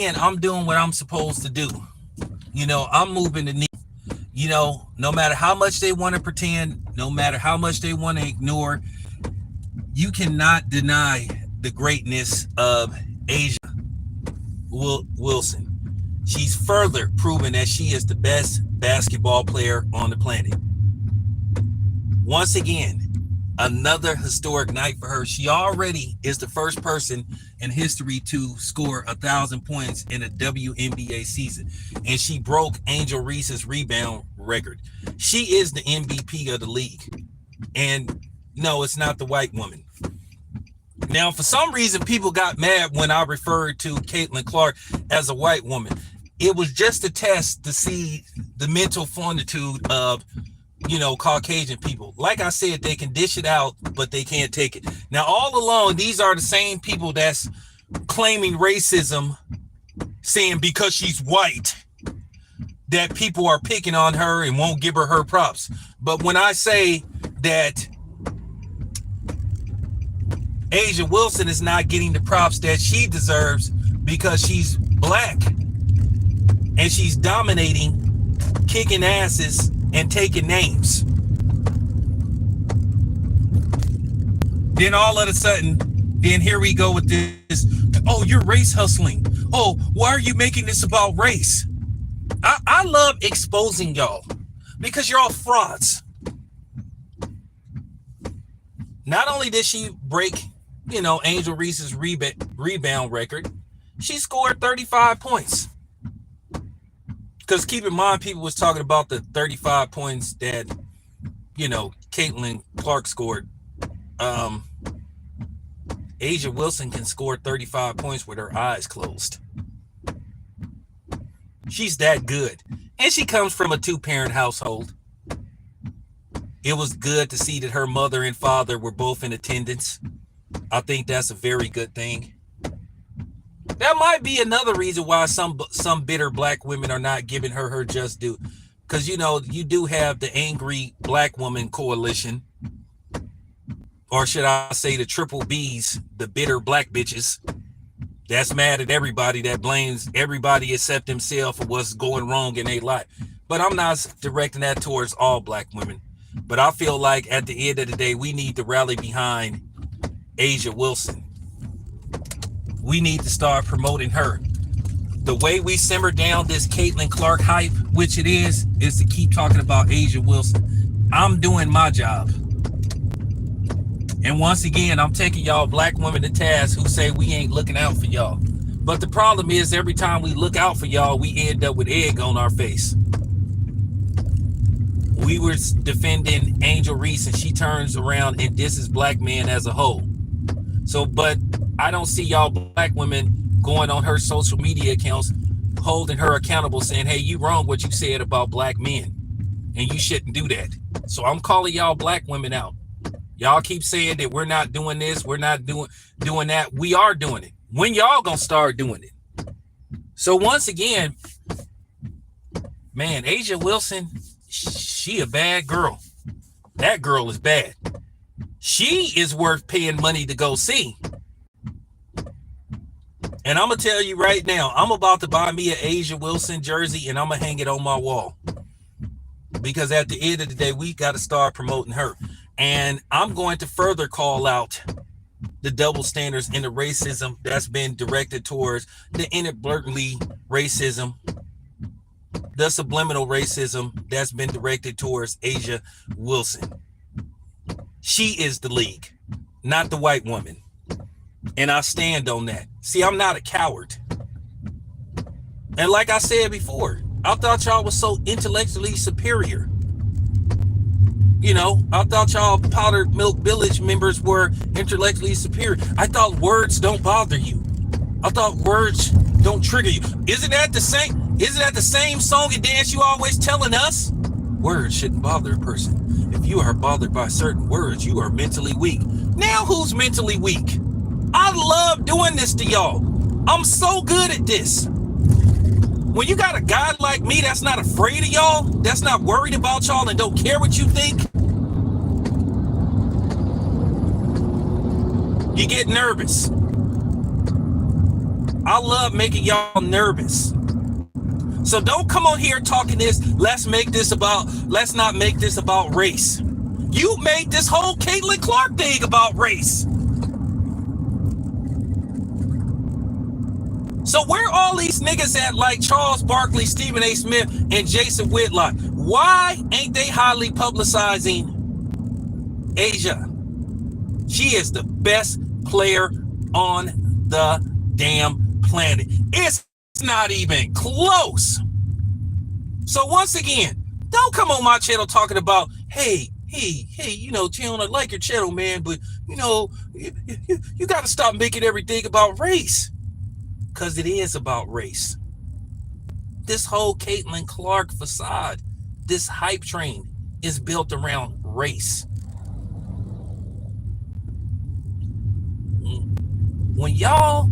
and I'm doing what I'm supposed to do. I'm moving the needle. No matter how much they want to pretend, no matter how much they want to ignore, you cannot deny the greatness of AjA Wilson. She's further proven that she is the best basketball player on the planet. Once again, another historic night for her. She already is the first person in history to score 1,000 points in a WNBA season. And she broke Angel Reese's rebound record. She is the MVP of the league. And no, it's not the white woman. Now, for some reason, people got mad when I referred to Caitlin Clark as a white woman. It was just a test to see the mental fortitude of Caucasian people. Like I said, they can dish it out, but they can't take it. Now, all along, these are the same people that's claiming racism, saying because she's white, that people are picking on her and won't give her props. But when I say that AjA Wilson is not getting the props that she deserves because she's black and she's dominating, kicking asses, and taking names, then all of a sudden, then here we go with this. Oh, you're race hustling. Oh, why are you making this about race? I love exposing y'all because you're all frauds. Not only did she break, Angel Reese's rebound record, she scored 35 points. Because keep in mind, people was talking about the 35 points that, Caitlin Clark scored. AjA Wilson can score 35 points with her eyes closed. She's that good. And she comes from a 2-parent household. It was good to see that her mother and father were both in attendance. I think that's a very good thing. That might be another reason why some bitter black women are not giving her just due. Because, you do have the angry black woman coalition. Or should I say the triple Bs, the bitter black bitches. That's mad at everybody, that blames everybody except himself for what's going wrong in their life. But I'm not directing that towards all black women. But I feel like at the end of the day, we need to rally behind AjA Wilson. We need to start promoting her. The way we simmer down this Caitlin Clark hype, which it is to keep talking about AjA Wilson. I'm doing my job. And once again, I'm taking y'all black women to task who say we ain't looking out for y'all. But the problem is every time we look out for y'all, we end up with egg on our face. We were defending Angel Reese and she turns around and disses black men as a whole. So, but I don't see y'all black women going on her social media accounts, holding her accountable, saying, hey, you wrong what you said about black men. And you shouldn't do that. So I'm calling y'all black women out. Y'all keep saying that we're not doing this, we're not doing that. We are doing it. When y'all gonna start doing it? So once again, man, AjA Wilson, she a bad girl. That girl is bad. She is worth paying money to go see. And I'm going to tell you right now, I'm about to buy me an AjA Wilson jersey and I'm going to hang it on my wall. Because at the end of the day, we got to start promoting her. And I'm going to further call out the double standards and the racism that's been directed towards the inadvertently racism, the subliminal racism that's been directed towards AjA Wilson. She is the league, not the white woman. And I stand on that. See, I'm not a coward. And like I said before, I thought y'all was so intellectually superior. I thought y'all Powdered Milk Village members were intellectually superior. I thought words don't bother you. I thought words don't trigger you. Isn't that the same song and dance you always telling us? Words shouldn't bother a person. If you are bothered by certain words, you are mentally weak. Now who's mentally weak? I love doing this to y'all. I'm so good at this. When you got a guy like me that's not afraid of y'all, that's not worried about y'all and don't care what you think, you get nervous. I love making y'all nervous. So don't come on here talking this, let's not make this about race. You made this whole Caitlin Clark thing about race. So where all these niggas at, like Charles Barkley, Stephen A. Smith, and Jason Whitlock? Why ain't they highly publicizing AjA? She is the best player on the damn planet. It's not even close. So once again, don't come on my channel talking about, hey, you know, channel, I like your channel, man, but you know, you got to stop making everything about race. Because it is about race. This whole Caitlin Clark facade, this hype train is built around race. When y'all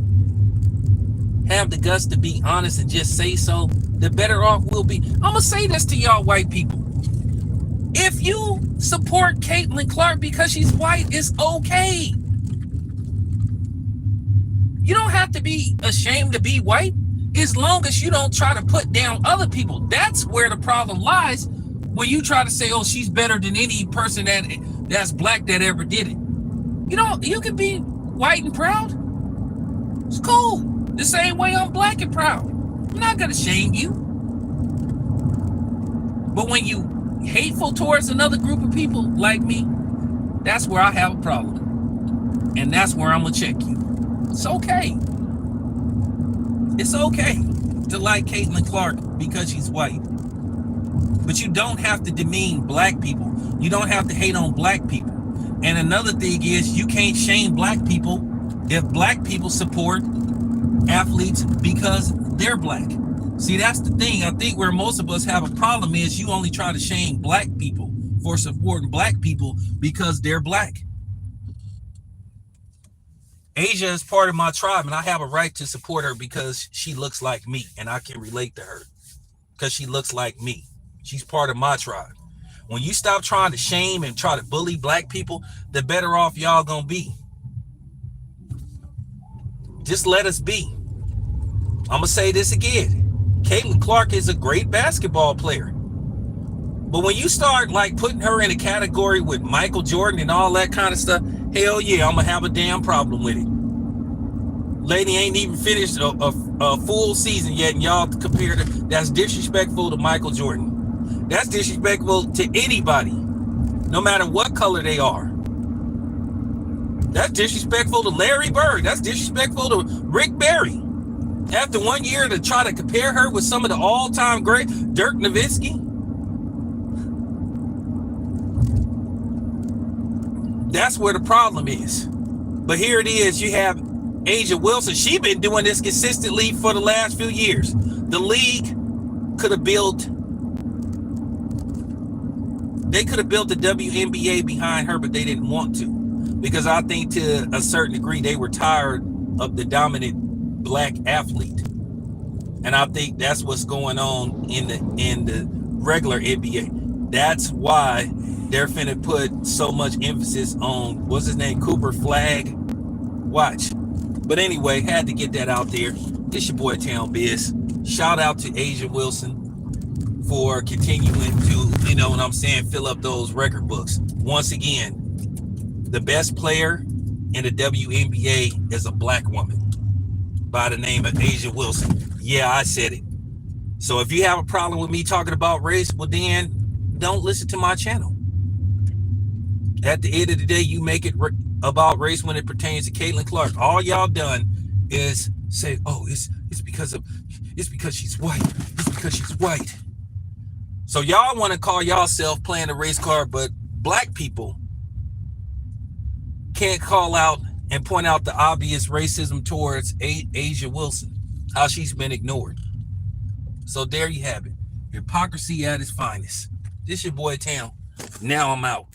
have the guts to be honest and just say so, the better off we'll be. I'm going to say this to y'all white people. If you support Caitlin Clark because she's white, it's okay. You don't have to be ashamed to be white as long as you don't try to put down other people. That's where the problem lies, when you try to say, oh, she's better than any person that's black that ever did it. You know, you can be white and proud. It's cool. The same way I'm black and proud. I'm not going to shame you. But when you hateful towards another group of people like me, that's where I have a problem. And that's where I'm going to check you. It's okay. It's okay to like Caitlin Clark because she's white. But you don't have to demean black people. You don't have to hate on black people. And another thing is, you can't shame black people if black people support athletes because they're black. See, that's the thing. I think where most of us have a problem is you only try to shame black people for supporting black people because they're black. AjA is part of my tribe, and I have a right to support her because she looks like me, and I can relate to her because she looks like me. She's part of my tribe. When you stop trying to shame and try to bully black people, the better off y'all gonna be. Just let us be. I'm gonna say this again. Caitlin Clark is a great basketball player. But when you start like putting her in a category with Michael Jordan and all that kind of stuff, hell yeah, I'm gonna have a damn problem with it. Lady ain't even finished a full season yet, and y'all compare her. That's disrespectful to Michael Jordan. That's disrespectful to anybody, no matter what color they are. That's disrespectful to Larry Bird. That's disrespectful to Rick Barry. After 1 year to try to compare her with some of the all-time great Dirk Nowitzki. That's where the problem is. But here it is. You have AjA Wilson. She's been doing this consistently for the last few years. The league could have built, they could have built the WNBA behind her, but they didn't want to. Because I think to a certain degree, they were tired of the dominant black athlete. And I think that's what's going on in the regular NBA. That's why they're finna put so much emphasis on, what's his name, Cooper Flag. Watch. But anyway, had to get that out there. It's your boy Town Biz. Shout out to AjA Wilson for continuing to, you know what I'm saying, fill up those record books. Once again, the best player in the WNBA is a black woman by the name of AjA Wilson. Yeah, I said it. So if you have a problem with me talking about race, well then don't listen to my channel. At the end of the day, you make it about race when it pertains to Caitlin Clark. All y'all done is say, oh, it's because she's white. It's because she's white. So y'all want to call yourself playing a race card, but black people can't call out and point out the obvious racism towards AjA Wilson, how she's been ignored. So there you have it. Hypocrisy at its finest. This your boy Town. Now I'm out.